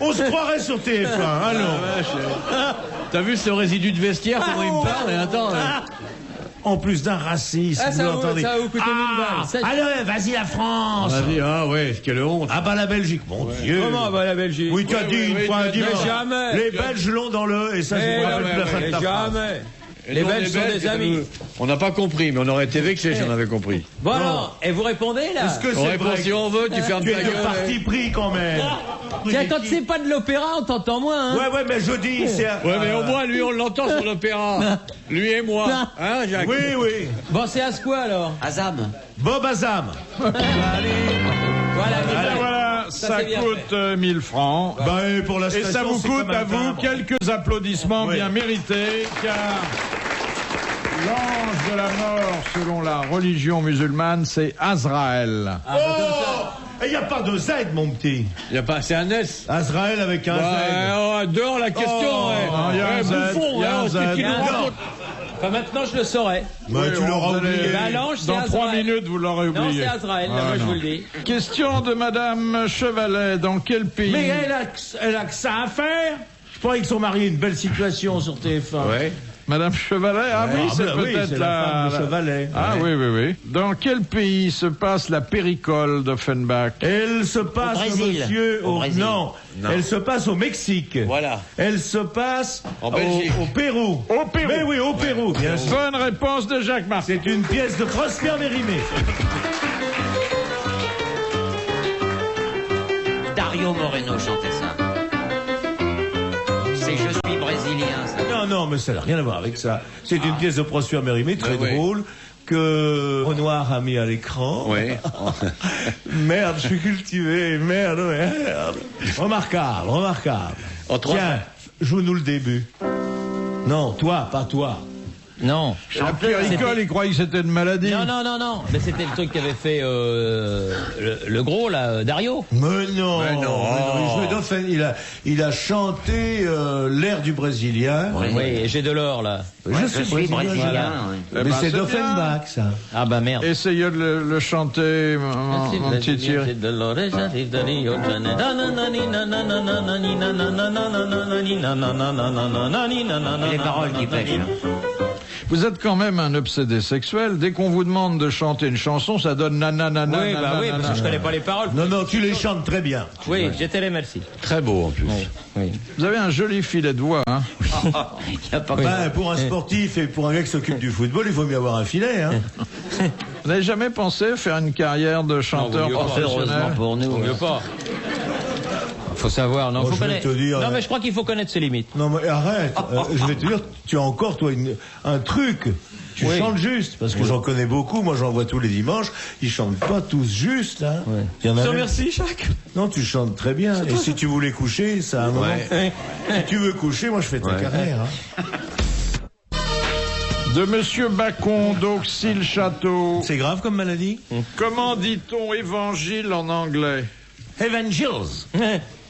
on se croirait sur TF1, allons. T'as vu ce résidu de vestiaire, comment il me parle? Et attends, En plus d'un racisme, Ah, vous ça l'entendez. va vous coûter 1000 balles. Ça- Allez, vas-y la France. on a dit, ah ouais, quelle honte. Ah bah la Belgique, mon Dieu. Comment va la Belgique? Oui, tu as dit une fois un dimanche. jamais. Les Belges l'ont dans le, et ça, je Eh, vous rappelle jamais, toute la fin de ta phrase. jamais. Les Belges sont des amis. On n'a pas compris, mais on aurait été vexés si on avait compris. Bon alors, et vous répondez là? Est-ce que On c'est répond vrai si on veut, tu fermes tu ta es de gueule. parti pris quand même. Tiens, quand c'est pas de l'opéra, on t'entend moins, hein? Ouais, mais je dis, c'est... Ouais, mais au moins, lui, on l'entend sur l'opéra. Lui et moi. Hein, Jacques? Oui. Bon, c'est à ce quoi alors? Azam. Bob Azam. Voilà, Voilà, ça c'est bien coûte 1000 francs. Et pour la Et station, ça vous c'est coûte comme un à vous timbre. quelques applaudissements Oui. bien mérités, car l'ange de la mort, selon la religion musulmane, c'est Azraël. Il n'y a pas de Z, mon petit. Y a pas, c'est un S. Azraël avec un Z. Dehors la question, il y a un Z, bouffon, il y a un hein, Z. c'est qui nous raconte. Enfin, maintenant, je le saurais. Mais tu l'auras oublié. Bah, l'ange, c'est Dans 3 Azraël. minutes, vous l'aurez Non, oublié. c'est Azraël, Ah, moi je non. vous le dis. Question de Madame Chevalet. Dans quel pays? Mais elle a que ça à faire. Je croyais que son mari a une belle situation sur TF1. Ouais. Madame Chevalet? Ah oui, c'est peut-être c'est la... la femme de Chevalet. Ah oui. Dans quel pays se passe la péricole d'Offenbach? Elle se passe, Brésil. monsieur, Au Brésil. Non, elle se passe au Mexique. Voilà. Elle se passe En Belgique. au Pérou. Au Pérou. Mais oui, au Pérou, bien sûr. Bonne réponse de Jacques Martin. C'est une pièce de Prosper Mérimée. Dario Moreno chantait ça. C'est Je suis brésilien, ça. Non, mais ça n'a rien à voir avec ça. C'est une pièce de Prosper Mérimée, très Ouais. drôle, que Renoir a mis à l'écran. Oui. Merde, je suis cultivé, merde. Remarquable. En 3 Tiens, joue-nous le début. Non, toi, pas toi. Non. La péricole, il croyait que c'était une maladie. Non. Mais c'était le truc qu'avait fait le gros, là, Dario. Mais non. Il jouait d'Offen- il a chanté l'air du Brésilien. Oui, et j'ai de l'or, là. Je suis brésilien. oui. Eh Mais ben, c'est bien. d'Offenbach, ça. Ah bah merde. Essayez de le chanter, mon petit Thierry. C'est les paroles qui pêchent. hein. Vous êtes quand même un obsédé sexuel. Dès qu'on vous demande de chanter une chanson, ça donne nanana. Oui, bah oui, parce que je connais pas les paroles. Non, tu les chantes très bien. Oui, j'ai merci. Très beau en plus. Oui. Vous avez un joli filet de voix, hein. Y a pas Pour un sportif et pour un gars qui s'occupe du football, il faut mieux avoir un filet. Hein. Vous n'avez jamais pensé faire une carrière de chanteur Non, heureusement professionnel? pour nous. Mieux pas. Faut savoir, non, Bon, faut je vais connaître. te dire, Non, mais je crois qu'il faut connaître ses limites. Non, mais arrête. Je vais te dire, tu as encore, toi, un truc. Tu Oui. chantes juste. Parce que j'en connais beaucoup. Moi, j'en vois tous les dimanches. Ils chantent pas tous juste. Hein. Ouais. Il y en a même- Merci, Jacques. Non, tu chantes très bien. Et si tu voulais coucher, ça a un moment. Si tu veux coucher, moi, je fais ta carrière. Hein. De Monsieur Bacon d'Auxil-Château. C'est grave comme maladie? Comment dit-on évangile en anglais? Evangels.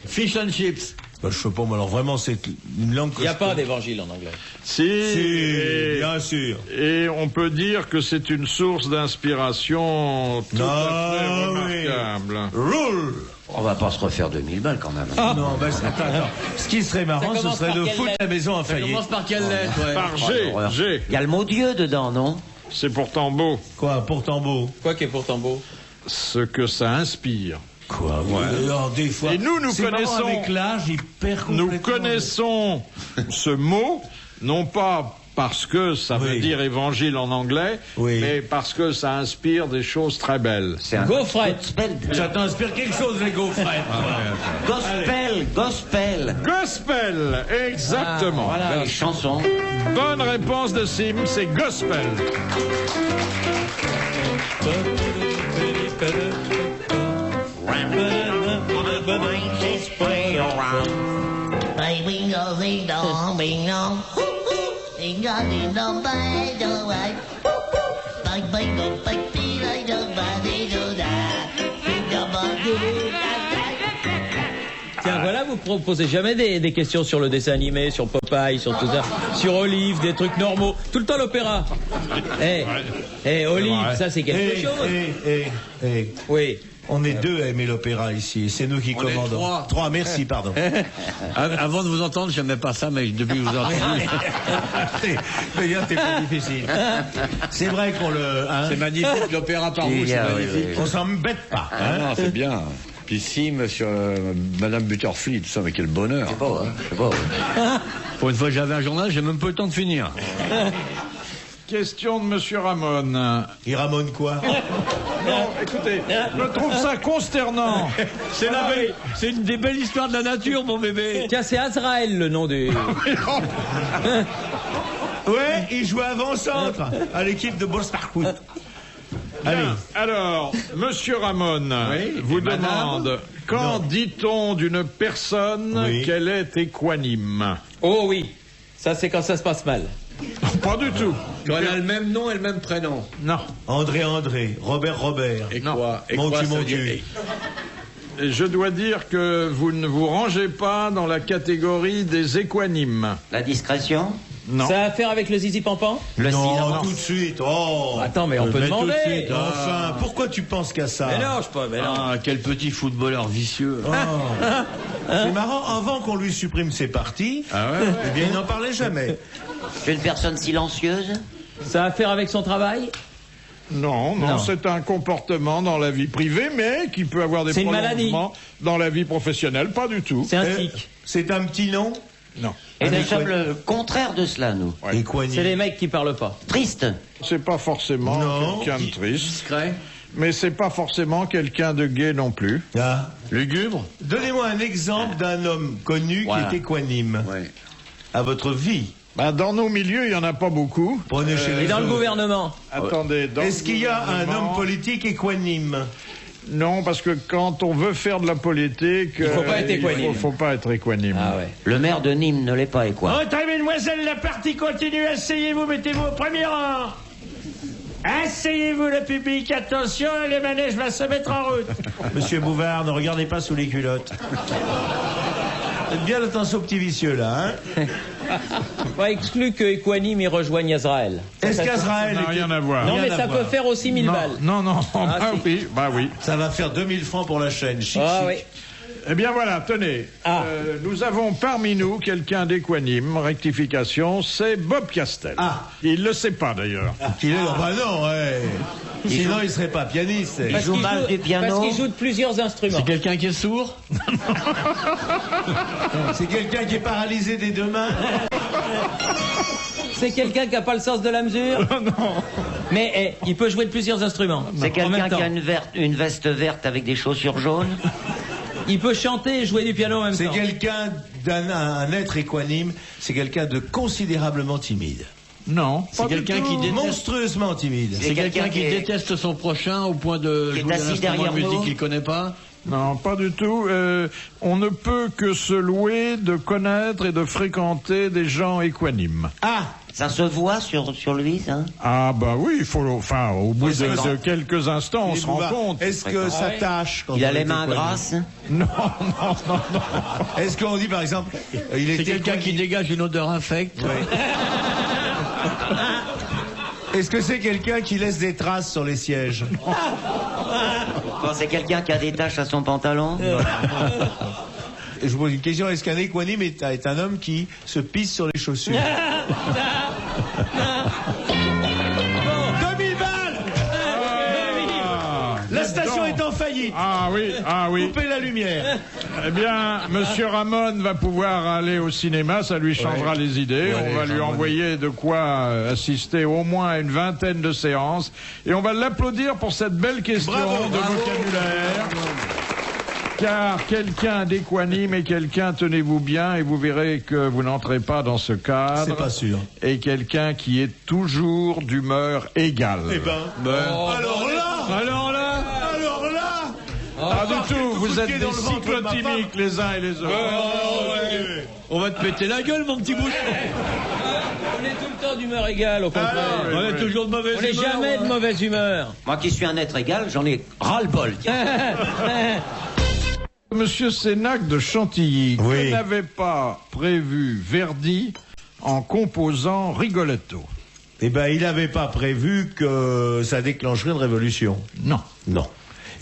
Fish and chips. Bah, je sais pas, mais alors vraiment, c'est une langue que Il n'y a je pas connais. d'évangile en anglais. Si, Si, bien sûr. et on peut dire que c'est une source d'inspiration tout à fait remarquable. Rule. On va pas se refaire 2000 balles quand même. Non, bah, attends. Ce qui serait marrant, ce commence serait par de quelle foutre lettre? la maison en Ça faillite. commence par quelle lettre, ouais. Par l'horreur. G. Il y a le mot Dieu dedans, non? C'est pourtant beau Quoi, pourtant beau? Quoi qui est pourtant beau. ce que ça inspire. Quoi, alors, des fois. Et nous c'est marrant, connaissons- avec l'âge, il perd Nous complètement. connaissons ce mot, non pas parce que ça veut Oui. dire évangile en anglais, Oui. mais parce que ça inspire des choses très belles. C'est un Gaufrette. gospel. Ça t'inspire quelque chose, les gaufrettes. Gospel. Gospel, exactement. Voilà, les chansons. Bonne réponse de Sim, c'est gospel. Bing dong, ding dong, bing dong, ding dong, bye, do I, bang bang dong, bang dee dai do ba dee do da, ding dong bang doo da da. Tiens, voilà, vous proposez jamais des questions sur le dessin animé, sur Popeye, sur tout ça, sur Olive, des trucs normaux. Tout le temps l'opéra. Olive, ça c'est quelque chose. Oui. On est deux à aimer l'opéra ici. C'est nous qui On est commandons. Trois, merci, pardon. Avant de vous entendre, je n'aimais pas ça, mais depuis que vous entendez, D'ailleurs, t'es pas difficile. C'est vrai qu'on le. Hein, c'est magnifique, l'opéra par vous, c'est oui, magnifique. on s'en bête pas. Ah Hein. non, c'est bien. Puis si, monsieur, madame Butterfly, tout ça, mais quel bonheur. C'est beau, hein. C'est beau. Pour une fois que j'avais un journal, j'ai même pas eu le temps de finir. Question de monsieur Ramon. Il ramone quoi? Non, écoutez, je trouve ça consternant. C'est une des belles histoires de la nature, mon bébé. Tiens, c'est Azraël le nom du... Ouais, il jouait avant-centre à l'équipe de Borsparkout. Bien, alors, monsieur Ramon vous demande quand dit-on d'une personne qu'elle est équanime? Oh oui, ça c'est quand ça se passe mal. Pas du tout. Quand elle a le même nom et le même prénom. Non. André, Robert. Et Non. quoi? Et Mon quoi, Dieu, ça mon veut dire- Dieu. Je dois dire que vous ne vous rangez pas dans la catégorie des équanimes. La discrétion, Non. Ça a à faire avec le zizi pampan? le Non, silence. tout de suite. Oh. Attends, mais on peut Mais tout de demander. suite. Enfin, pourquoi tu penses qu'à ça? Mais non, je sais pas, mais non. Ah, quel petit footballeur vicieux. C'est marrant, avant qu'on lui supprime ses parties, eh bien, il n'en parlait jamais. Je suis une personne silencieuse. Ça a à faire avec son travail? Non, c'est un comportement dans la vie privée, mais qui peut avoir des C'est une maladie. prolongements dans la vie professionnelle. Pas du tout. C'est un tic. C'est un petit nom? Non. Et nous sommes le contraire de cela, nous. Équanime. C'est les mecs qui parlent pas. Triste. C'est pas forcément Non. quelqu'un de triste, Discret. mais c'est pas forcément quelqu'un de gai non plus. Ah. Lugubre. Donnez-moi un exemple d'un homme connu Voilà. qui est équanime Ouais. à votre vie. Ben, dans nos milieux, il y en a pas beaucoup. Prenez chez Et les dans le autres. gouvernement? Attendez. Dans Est-ce le qu'il y a un gouvernement- homme politique équanime? Non, parce que quand on veut faire de la politique, Il faut pas être équanime. faut pas être équanime. Ah ouais. Le maire de Nîmes ne l'est pas, et quoi? Entrez, mesdemoiselles, la partie continue. Asseyez-vous, mettez-vous au premier rang. Asseyez-vous, le public. Attention, le manège va se mettre en route. Monsieur Bouvard, ne regardez pas sous les culottes. Faites bien attention aux petits vicieux, là, hein. Pas exclu que Equanime y rejoigne Azraël. Est-ce qu'Azraël Ça n'a était- rien à voir. Non, Rien mais à ça voir. peut faire aussi 1000 balles. Non, si. bah oui. Ça va faire 2000 francs pour la chaîne. Chic, Ah chic. oui. Eh bien voilà, tenez. Ah. Nous avons parmi nous quelqu'un d'équanime. Rectification, c'est Bob Castel. Ah. Il le sait pas d'ailleurs. Qu'il est... Bah non, ouais. Sinon, il serait pas pianiste. Il joue mal du piano. Parce qu'il joue de plusieurs instruments. C'est quelqu'un qui est sourd. C'est quelqu'un qui est paralysé des deux mains. C'est quelqu'un qui a pas le sens de la mesure. Non. Mais il peut jouer de plusieurs instruments. C'est En quelqu'un même qui temps. a une veste verte avec des chaussures jaunes. Il peut chanter et jouer du piano en même C'est temps. quelqu'un un être équanime. C'est quelqu'un de considérablement timide. Non. C'est quelqu'un qui déteste. Monstrueusement timide. C'est quelqu'un qui déteste son prochain au point de qui est jouer assis d'un instrument derrière de musique nous. qu'il connaît pas. Non, pas du tout. On ne peut que se louer de connaître et de fréquenter des gens équanimes. Ah, Ça se voit sur lui, ça? Ah bah oui, il faut. Enfin, au bout c'est de vrai. quelques instants, on se rend compte. Est-ce que ça tâche quand Il a on les est mains équanime? grasses. Non. Est-ce qu'on dit par exemple, il C'est est quelqu'un qui équanime? dégage une odeur infecte. Est-ce que c'est quelqu'un qui laisse des traces sur les sièges? Quand c'est quelqu'un qui a des taches à son pantalon. Je vous pose une question, est-ce qu'un équanime est un homme qui se pisse sur les chaussures? 2000 balles! La station est en faillite! Ah oui, ah oui. Coupez la lumière! Eh bien, Monsieur Ramon va pouvoir aller au cinéma, ça lui changera les idées. Ouais, On va lui Ramon. envoyer de quoi assister au moins à une vingtaine de séances. Et on va l'applaudir pour cette belle question Bravo, de bravo. vocabulaire. Car quelqu'un d'équanime et quelqu'un, tenez-vous bien, et vous verrez que vous n'entrez pas dans ce cadre. C'est pas sûr. Et quelqu'un qui est toujours d'humeur égale. Eh ben, alors là! Pas du tout, vous coup de êtes pied des dans le ventre de ma cyclotimiques les uns et les autres. On va te péter la gueule, mon petit bouchon. On est tout le temps d'humeur égale, au contraire. On est toujours de mauvaise On n'est humeur. jamais de mauvaise humeur. Moi qui suis un être égal, j'en ai ras-le-bol. Monsieur Sénac de Chantilly, Oui. que n'avait pas prévu Verdi en composant Rigoletto? Eh ben, il n'avait pas prévu que ça déclencherait une révolution. Non. Non.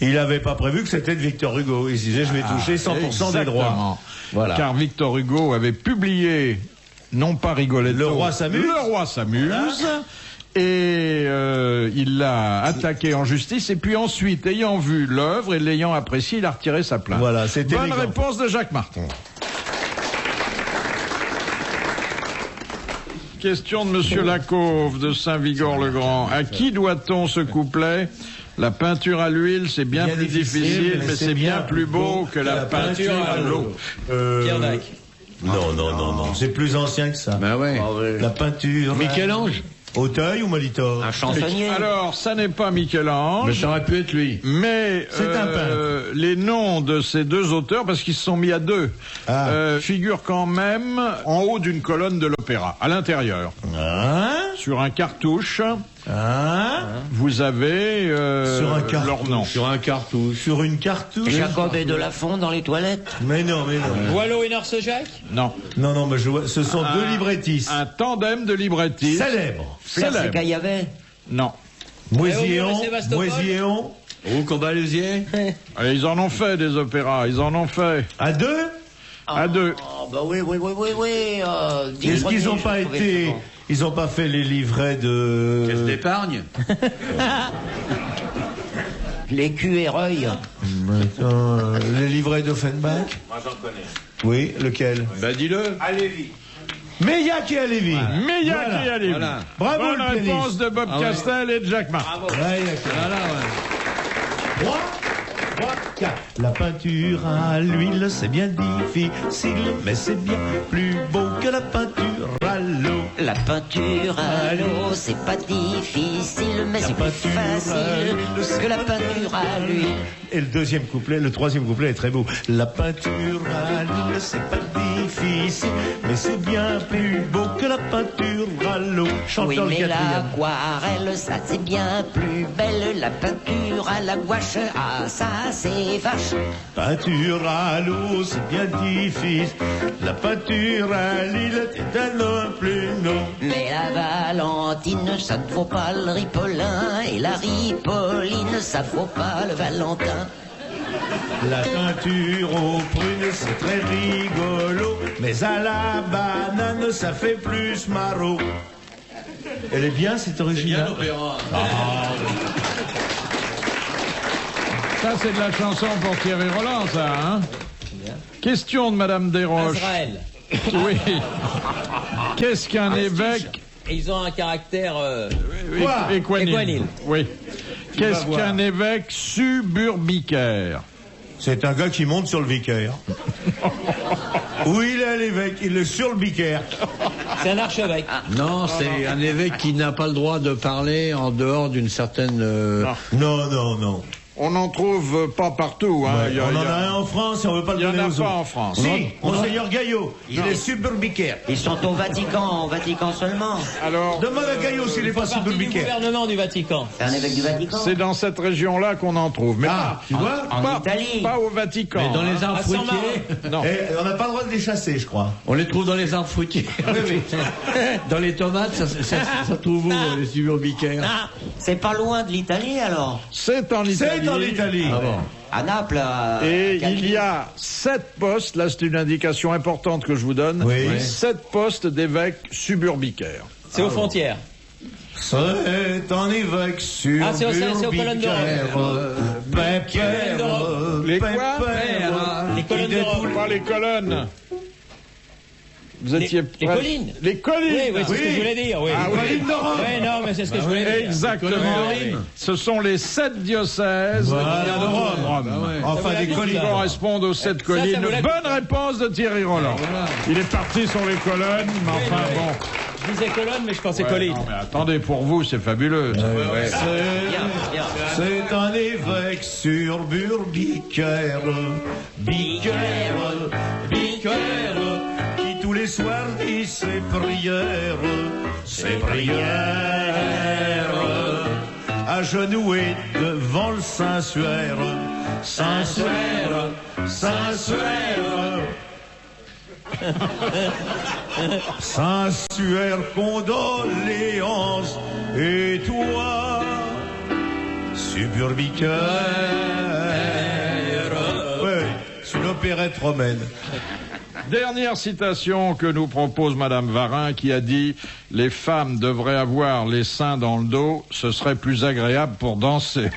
Il n'avait pas prévu que c'était de Victor Hugo. Il se disait, je vais toucher 100% des droits. Exactement. Voilà. Car Victor Hugo avait publié, non pas Rigoletto, Le roi s'amuse. Le roi s'amuse. Et il l'a attaqué en justice. Et puis ensuite, ayant vu l'œuvre et l'ayant apprécié, il a retiré sa plainte. Voilà, c'était Bonne élégant. réponse de Jacques Martin. Question de Monsieur Lacauve de Saint-Vigor-le-Grand. À qui doit-on ce couplet? La peinture à l'huile, c'est bien plus difficile, mais c'est bien plus beau que la peinture à l'eau. Pierre Dac. Non. C'est plus ancien que ça. Ben ouais. La peinture. Michel-Ange. Auteuil ou Molitor? Un chansonnier. Alors, ça n'est pas Michel-Ange. Mais ça aurait pu être lui. Mais C'est un peintre. les noms de ces deux auteurs, parce qu'ils se sont mis à deux, figurent quand même en haut d'une colonne de l'opéra, à l'intérieur. Sur un cartouche, vous avez Sur un cartouche. leur nom. Sur un cartouche. Sur une cartouche? Jacob et Delafont dans les toilettes. Mais non. Boileau et Narcejac. Non. Non, mais je vois, ce sont deux librettistes. Un tandem de librettistes. Célèbres. Flair Célèbre. Caillavet. Non. Moisillon. et Sébastopol. Moisillon. Ou Combalusier. Et ils en ont fait des opéras, ils en ont fait. À deux? À deux. Oh, bah oui. Est-ce qu'ils n'ont pas été. Ils n'ont pas fait les livrets de. Caisse d'épargne. Les cuireuils. Les livrets d'Offenbach? Moi, j'en connais. Oui, lequel? Ben dis-le. Allez-y. Meillac et Alévi. Meillac et Alévi. Voilà. Bravo, Bonne le réponse pianiste. de Bob Ah ouais. Castel et de Jacques Martin. Ouais, d'accord. 3, 4. La peinture à l'huile, c'est bien difficile, mais c'est bien plus beau que la peinture à l'eau. La peinture à l'eau, c'est pas difficile, mais c'est plus facile que la peinture à l'huile. Et le troisième couplet est très beau. La peinture à l'huile, c'est pas difficile, mais c'est bien plus beau que la peinture à l'eau. Chantons Oui, le mais quatrième. l'aquarelle, ça c'est bien plus belle. La peinture à la gouache, ah ça c'est vache. Peinture à l'eau, c'est bien difficile. La peinture à l'île, c'est un homme plus non. Mais la Valentine, ça ne vaut pas le Ripolin. Et la Ripoline, ça vaut pas le Valentin. La peinture aux prunes, c'est très rigolo. Mais à la banane, ça fait plus marot. Elle est bien, cette originale. Ça, c'est de la chanson pour Thierry Roland, ça, hein? Question de Madame Desroches. Azrael. Oui. Qu'est-ce qu'un évêque Et ils ont un caractère. Quoi équanime? Oui. Qu'est-ce vas voir. qu'un évêque suburbicaire? C'est un gars qui monte sur le vicaire. Oui, il est l'évêque, il est sur le vicaire. C'est un archevêque. Non, c'est un évêque qui n'a pas le droit de parler en dehors d'une certaine. Non. On n'en trouve pas partout, hein. Ouais, on en a un en France et on veut pas le Il y en donner a aux pas autres. en France. Si, Monseigneur Gaillot, il est suburbicaire. Ils sont au Vatican seulement. Alors, Demande à Gaillot s'il n'est pas Partie du suburbicaire. gouvernement du Vatican. C'est un évêque du Vatican. c'est dans cette région-là qu'on en trouve. Mais Ah, tu vois En pas, Italie. pas au Vatican. Mais dans les hein. arbres À San fruitiers. Non. Eh, on n'a pas le droit de les chasser, je crois. On les trouve dans les arbres fruitiers. Dans les tomates, ça trouve où, les suburbicaires? Ah, c'est pas loin de l'Italie alors. C'est en Italie. C'est en Italie. Ah bon. À Naples. Et il y a 7 postes, là c'est une indication importante que je vous donne, Oui. 7 postes d'évêques suburbicaires. C'est aux frontières. C'est un évêque sur Ah, c'est aux colonnes d'Europe. Pépère. Les quoi Les colonnes d'Europe. Pas les colonnes. Vous étiez Les prêts. collines. Les collines. Oui, c'est ce que je voulais dire. Oui. Ah oui. Oui, non, mais c'est ce que je voulais dire. Exactement. Colonnes de Rime. Ce sont les 7 diocèses Voilà, qui viennent de de Rome. Enfin, des Qui collines. correspondent aux 7 Ça collines. vaut la Bonne peine. réponse de Thierry Roland. Il est parti sur les colonnes, mais enfin oui. bon. Je disais colonne, mais je pensais Ouais, colline. non, mais attendez, pour vous, c'est fabuleux. Bien. C'est un évêque suburbicaire, bicaire, qui tous les soirs dit ses prières, agenouillé devant le Saint-Suaire, Saint-Suaire. Saint-Suaire, condoléances, et toi, suburbicaire. Ouais, c'est une opérette romaine. Dernière citation que nous propose Madame Varin, qui a dit « Les femmes devraient avoir les seins dans le dos, ce serait plus agréable pour danser. »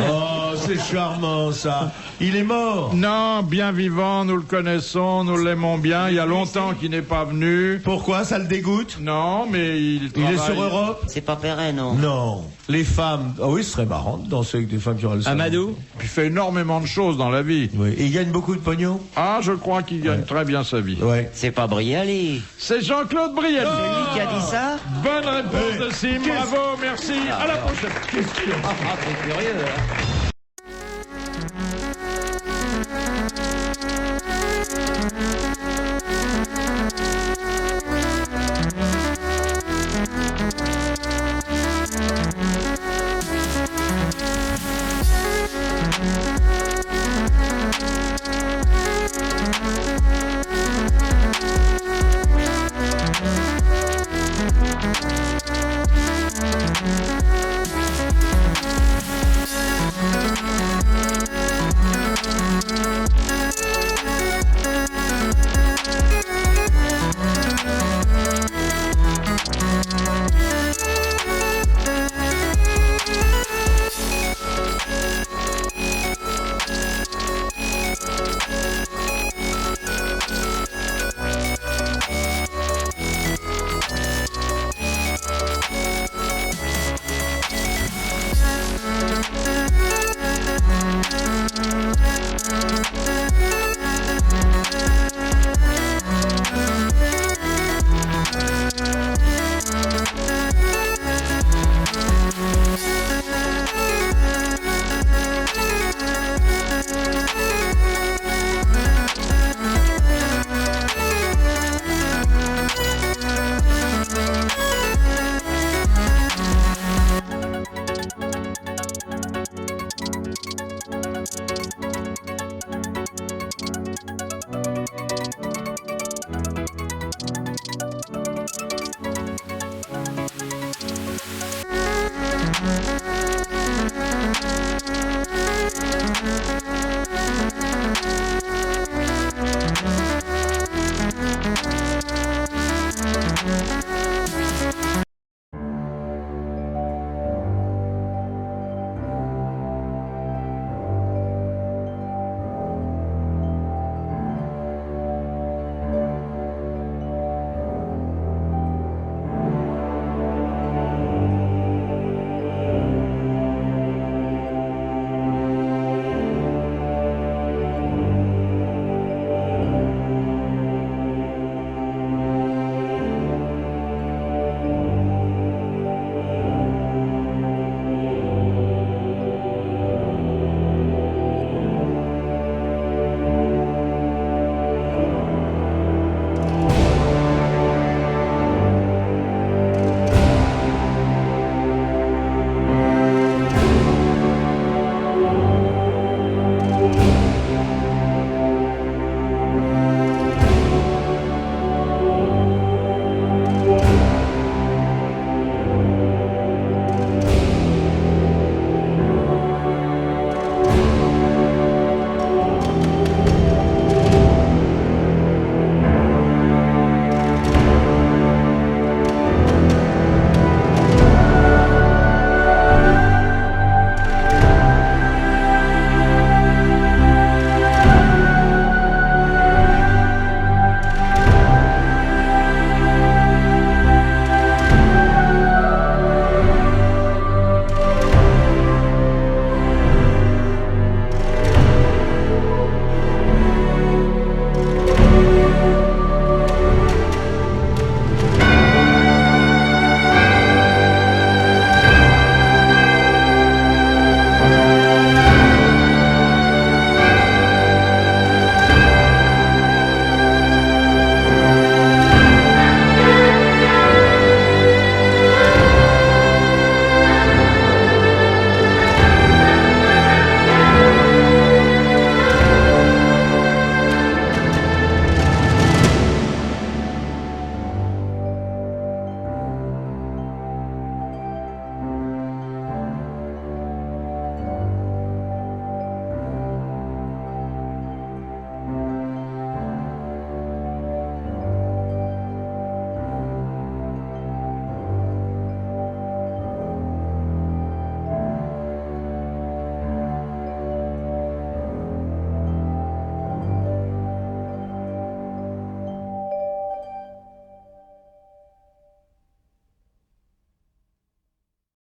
Oh, c'est charmant, ça. Il est mort. Non, bien vivant, nous le connaissons, nous l'aimons bien. Il y a longtemps qu'il n'est pas venu. Pourquoi? Ça le dégoûte? Non, mais il est sur Europe? C'est pas Perret, non? Non. Les femmes... Ah oui, ce serait marrant de danser avec des femmes qui auraient le sein. Amadou? Il fait énormément de choses dans la vie. Oui. Et il gagne beaucoup de pognon? Ah, je crois qu'il gagne très bien sa vie. Ouais. C'est pas Brialy. C'est Jean-Claude Brialy. Celui qui a dit ça? Bonne réponse de Sim, bravo, merci. À la prochaine. Ah, c'est curieux, hein.